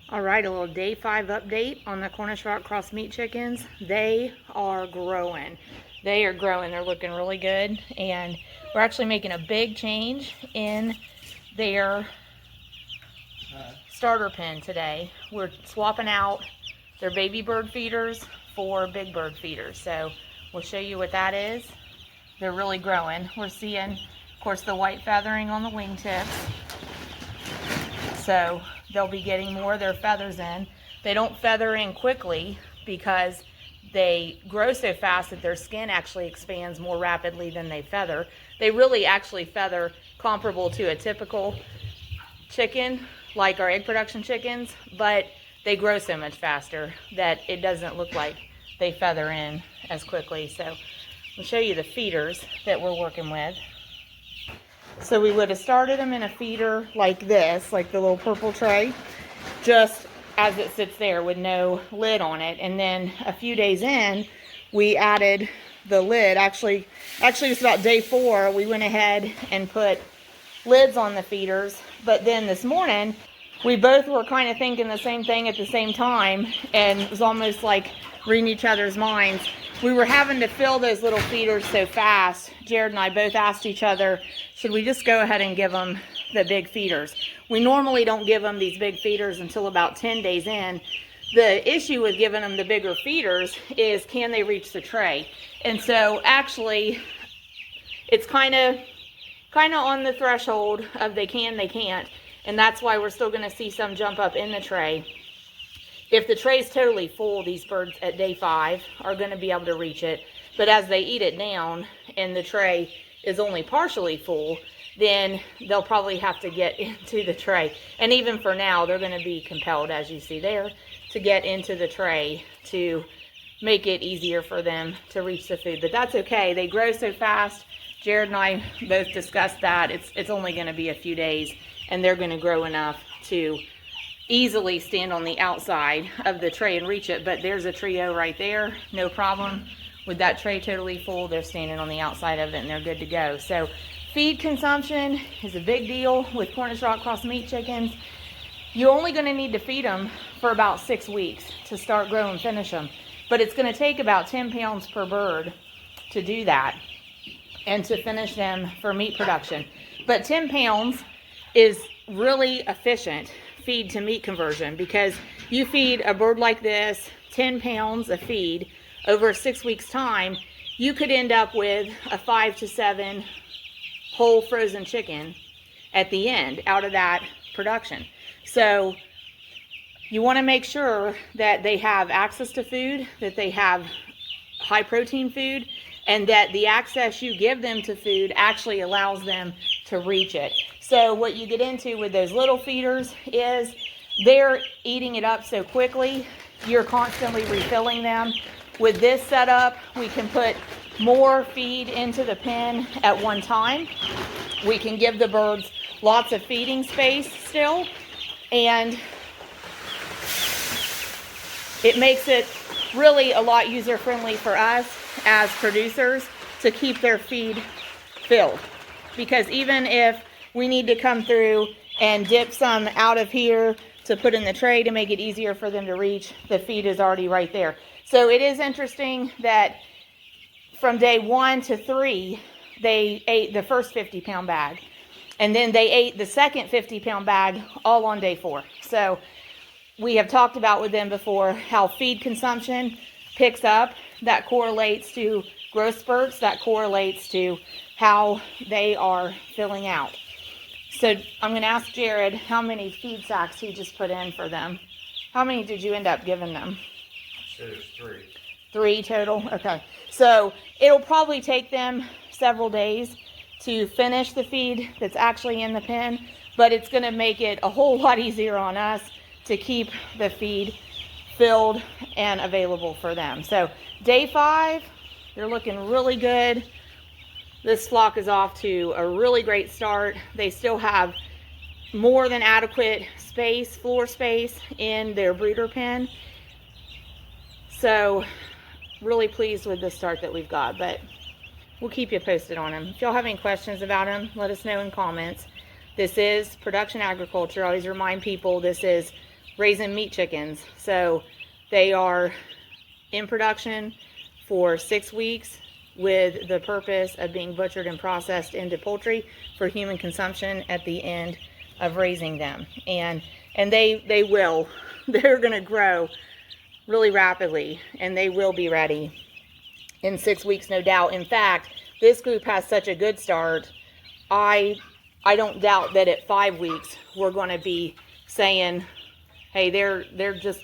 All right, a little day 5 update on the Cornish Rock Cross meat chickens. They are growing. They're looking really good. And we're actually making a big change in their starter pen today. We're swapping out their baby bird feeders for big bird feeders. So we'll show you what that is. They're really growing. We're seeing, of course, the white feathering on the wingtips. So they'll be getting more of their feathers in. They don't feather in quickly because they grow so fast that their skin actually expands more rapidly than they feather. They really actually feather comparable to a typical chicken, like our egg production chickens, but they grow so much faster that it doesn't look like they feather in as quickly. So I'll show you the feeders that we're working with. So we would have started them in a feeder like this, like the little purple tray, just as it sits there with no lid on it. And then a few days in, we added the lid. Actually it's about day 4, we went ahead and put lids on the feeders. But then this morning, we both were kind of thinking the same thing at the same time, and it was almost like reading each other's minds. We were having to fill those little feeders so fast. Jared and I both asked each other, should we just go ahead and give them the big feeders? We normally don't give them these big feeders until about 10 days in. The issue with giving them the bigger feeders is, can they reach the tray? And so actually, it's kind of on the threshold of they can, they can't. And that's why we're still going to see some jump up in the tray. If the tray's totally full, these birds at day 5 are going to be able to reach it. But as they eat it down and the tray is only partially full, then they'll probably have to get into the tray. And even for now, they're going to be compelled, as you see there, to get into the tray to make it easier for them to reach the food. But that's okay. They grow so fast. Jared and I both discussed that. It's only going to be a few days, and they're going to grow enough to easily stand on the outside of the tray and reach it. But there's a trio right there, no problem. With that tray totally full, they're standing on the outside of it and they're good to go. So feed consumption is a big deal with Cornish Rock Cross meat chickens. You're only going to need to feed them for about 6 weeks to start grow and finish them. But it's going to take about 10 pounds per bird to do that and to finish them for meat production. But 10 pounds is really efficient feed to meat conversion, because you feed a bird like this 10 pounds of feed over 6 weeks time, you could end up with a 5 to 7 whole frozen chicken at the end out of that production. So you want to make sure that they have access to food, that they have high protein food, and that the access you give them to food actually allows them to reach it. So what you get into with those little feeders is they're eating it up so quickly, you're constantly refilling them. With this setup, we can put more feed into the pen at one time. We can give the birds lots of feeding space still, and it makes it really a lot user-friendly for us as producers to keep their feed filled. Because even if we need to come through and dip some out of here to put in the tray to make it easier for them to reach, the feed is already right there. So it is interesting that from day 1 to 3, they ate the first 50-pound bag. And then they ate the second 50-pound bag all on day 4. So we have talked about with them before how feed consumption picks up. That correlates to growth spurts. That correlates to how they are filling out. So I'm going to ask Jared how many feed sacks he just put in for them. How many did you end up giving them? There's 3. 3 total? Okay. So it'll probably take them several days to finish the feed that's actually in the pen, but it's going to make it a whole lot easier on us to keep the feed filled and available for them. So day 5, they're looking really good. This flock is off to a really great start. They still have more than adequate space, floor space, in their breeder pen. So really pleased with the start that we've got, but we'll keep you posted on them. If y'all have any questions about them, let us know in comments. This is production agriculture. I always remind people this is raising meat chickens. So they are in production for 6 weeks with the purpose of being butchered and processed into poultry for human consumption at the end of raising them. And they will, they're going to grow really rapidly, and they will be ready in 6 weeks, no doubt. In fact, this group has such a good start. I don't doubt that at 5 weeks we're going to be saying, hey, they're just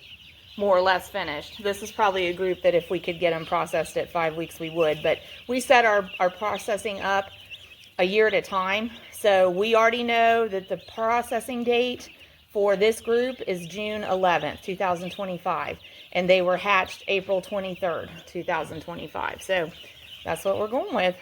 more or less finished. This is probably a group that if we could get them processed at 5 weeks, we would. But we set our processing up a year at a time. So we already know that the processing date for this group is June 11th, 2025. And they were hatched April 23rd, 2025. So that's what we're going with.